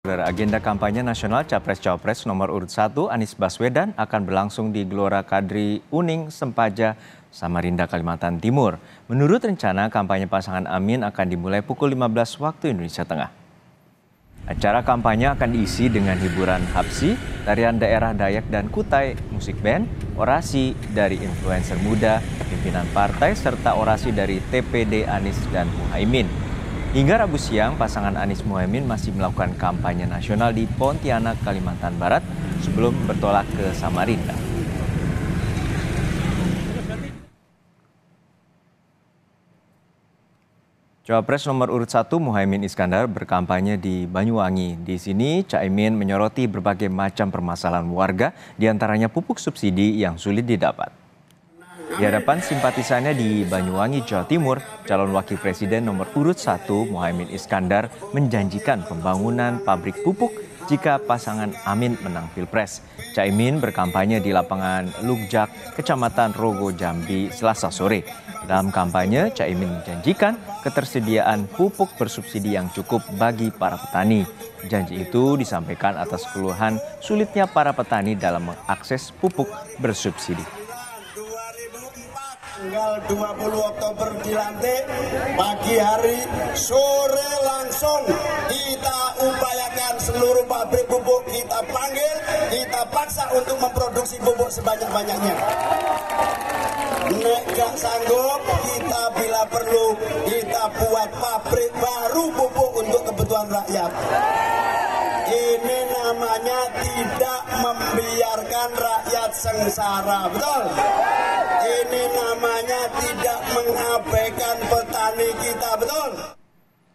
Saudara, agenda kampanye nasional Capres-Cawapres nomor urut 1 Anies Baswedan akan berlangsung di Gelora Kadri Uning, Sempaja, Samarinda, Kalimantan Timur. Menurut rencana, kampanye pasangan Amin akan dimulai pukul 15 waktu Indonesia Tengah. Acara kampanye akan diisi dengan hiburan hapsi, tarian daerah Dayak dan Kutai, musik band, orasi dari influencer muda, pimpinan partai, serta orasi dari TPD Anies dan Muhaimin. Hingga Rabu siang, pasangan Anies Muhaimin masih melakukan kampanye nasional di Pontianak, Kalimantan Barat sebelum bertolak ke Samarinda. Cawapres nomor urut 1 Muhaimin Iskandar berkampanye di Banyuwangi. Di sini, Caimin menyoroti berbagai macam permasalahan warga, diantaranya pupuk subsidi yang sulit didapat. Di hadapan simpatisannya di Banyuwangi, Jawa Timur, calon wakil presiden nomor urut 1 Muhaimin Iskandar menjanjikan pembangunan pabrik pupuk jika pasangan Amin menang Pilpres. Caimin berkampanye di lapangan Lugjak, Kecamatan Rogo, Jambi, Selasa sore. Dalam kampanye, Caimin menjanjikan ketersediaan pupuk bersubsidi yang cukup bagi para petani. Janji itu disampaikan atas keluhan sulitnya para petani dalam mengakses pupuk bersubsidi. Tanggal 20 Oktober dilantik, pagi hari, sore langsung kita upayakan seluruh pabrik pupuk kita panggil, kita paksa untuk memproduksi pupuk sebanyak-banyaknya. Nek gak sanggup, kita bila perlu, kita buat pabrik baru pupuk untuk kebutuhan rakyat. Ini namanya tidak membiarkan rakyat sengsara, betul? Ini namanya tidak mengabaikan petani kita, betul?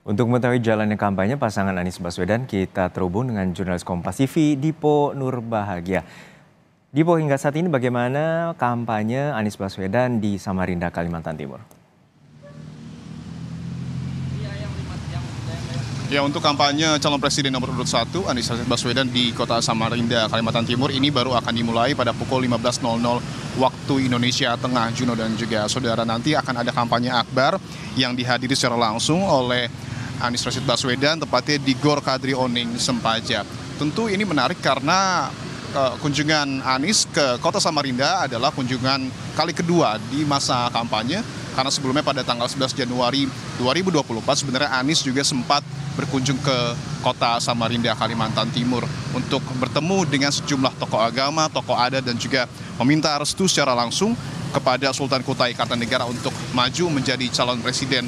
Untuk mengetahui jalannya kampanye pasangan Anies Baswedan, kita terhubung dengan jurnalis Kompas TV, Dipo Nurbahagia. Dipo, hingga saat ini bagaimana kampanye Anies Baswedan di Samarinda, Kalimantan Timur? Ya, untuk kampanye calon presiden nomor urut 1 Anies Baswedan di kota Samarinda, Kalimantan Timur ini baru akan dimulai pada pukul 15.00 waktu Indonesia Tengah, Juno dan juga saudara. Nanti akan ada kampanye akbar yang dihadiri secara langsung oleh Anies Rashid Baswedan, tepatnya di Gor Kadri Uning, Sempaja. Tentu ini menarik karena kunjungan Anies ke kota Samarinda adalah kunjungan kali kedua di masa kampanye, karena sebelumnya pada tanggal 11 Januari 2024 sebenarnya Anies juga sempat berkunjung ke kota Samarinda, Kalimantan Timur untuk bertemu dengan sejumlah tokoh agama, tokoh adat, dan juga meminta restu secara langsung kepada Sultan Kutai Kartanegara untuk maju menjadi calon presiden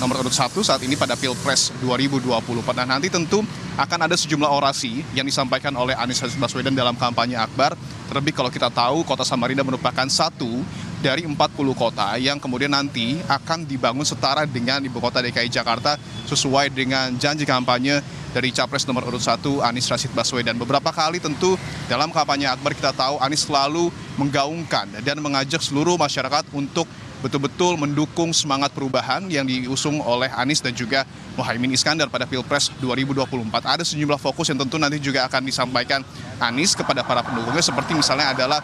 nomor urut 1 saat ini pada Pilpres 2024. Nah, nanti tentu akan ada sejumlah orasi yang disampaikan oleh Anies Baswedan dalam kampanye akbar. Terlebih kalau kita tahu kota Samarinda merupakan satu dari 40 kota yang kemudian nanti akan dibangun setara dengan ibu kota DKI Jakarta sesuai dengan janji kampanye dari Capres nomor urut 1 Anies Rashid Baswedan. Beberapa kali tentu dalam kampanye akbar kita tahu Anies selalu menggaungkan dan mengajak seluruh masyarakat untuk betul-betul mendukung semangat perubahan yang diusung oleh Anies dan juga Muhaimin Iskandar pada Pilpres 2024. Ada sejumlah fokus yang tentu nanti juga akan disampaikan Anies kepada para pendukungnya, seperti misalnya adalah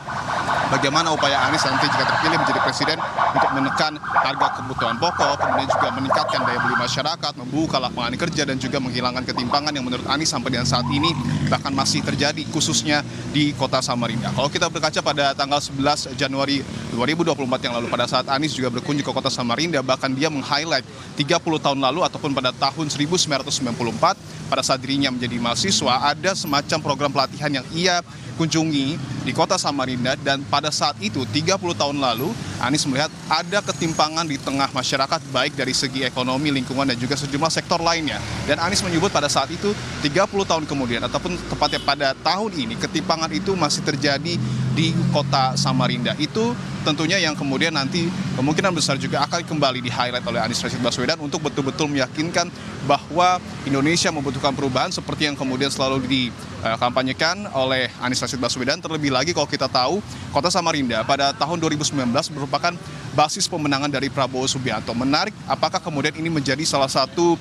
bagaimana upaya Anies nanti jika terpilih menjadi presiden untuk menekan harga kebutuhan pokok, kemudian juga meningkatkan daya beli masyarakat, membuka lapangan kerja, dan juga menghilangkan ketimpangan yang menurut Anies sampai dengan saat ini bahkan masih terjadi khususnya di kota Samarinda. Kalau kita berkaca pada tanggal 11 Januari 2024 yang lalu, pada saat Anies juga berkunjung ke kota Samarinda, bahkan dia meng-highlight 30 tahun lalu ataupun pada tahun 1994 pada saat dirinya menjadi mahasiswa ada semacam program pelatihan yang ia kunjungi di kota Samarinda, dan pada saat itu 30 tahun lalu Anies melihat ada ketimpangan di tengah masyarakat baik dari segi ekonomi, lingkungan, dan juga sejumlah sektor lainnya. Dan Anies menyebut pada saat itu 30 tahun kemudian ataupun tepatnya pada tahun ini ketimpangan itu masih terjadi di kota Samarinda. Itu tentunya yang kemudian nanti kemungkinan besar juga akan kembali di-highlight oleh Anies Rashid Baswedan untuk betul-betul meyakinkan bahwa Indonesia membutuhkan perubahan seperti yang kemudian selalu dikampanyekan oleh Anies Rashid Baswedan. Terlebih lagi kalau kita tahu kota Samarinda pada tahun 2019 merupakan basis pemenangan dari Prabowo Subianto. Menarik, apakah kemudian ini menjadi salah satu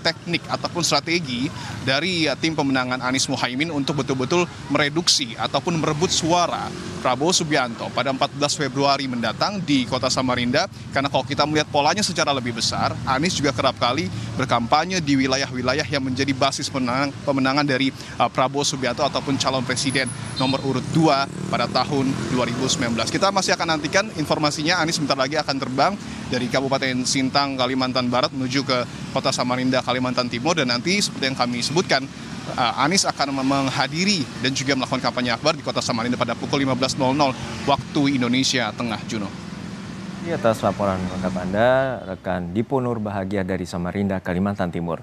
teknik ataupun strategi dari tim pemenangan Anies Muhaimin untuk betul-betul mereduksi ataupun merebut suara Prabowo Subianto pada 14 Februari mendatang di Kota Samarinda. Karena kalau kita melihat polanya secara lebih besar, Anies juga kerap kali berkampanye di wilayah-wilayah yang menjadi basis pemenangan dari Prabowo Subianto ataupun calon presiden nomor urut 2 pada tahun 2019. Kita masih akan nantikan informasinya. Anies sebentar lagi akan terbang dari Kabupaten Sintang, Kalimantan Barat menuju ke Kota Samarinda, Kalimantan Timur, dan nanti seperti yang kami sebutkan, Anies akan menghadiri dan juga melakukan kampanye akbar di Kota Samarinda pada pukul 15.00 waktu Indonesia Tengah, Juno. Di atas laporan lengkap Anda, rekan Dipo Nur Bahagia dari Samarinda, Kalimantan Timur.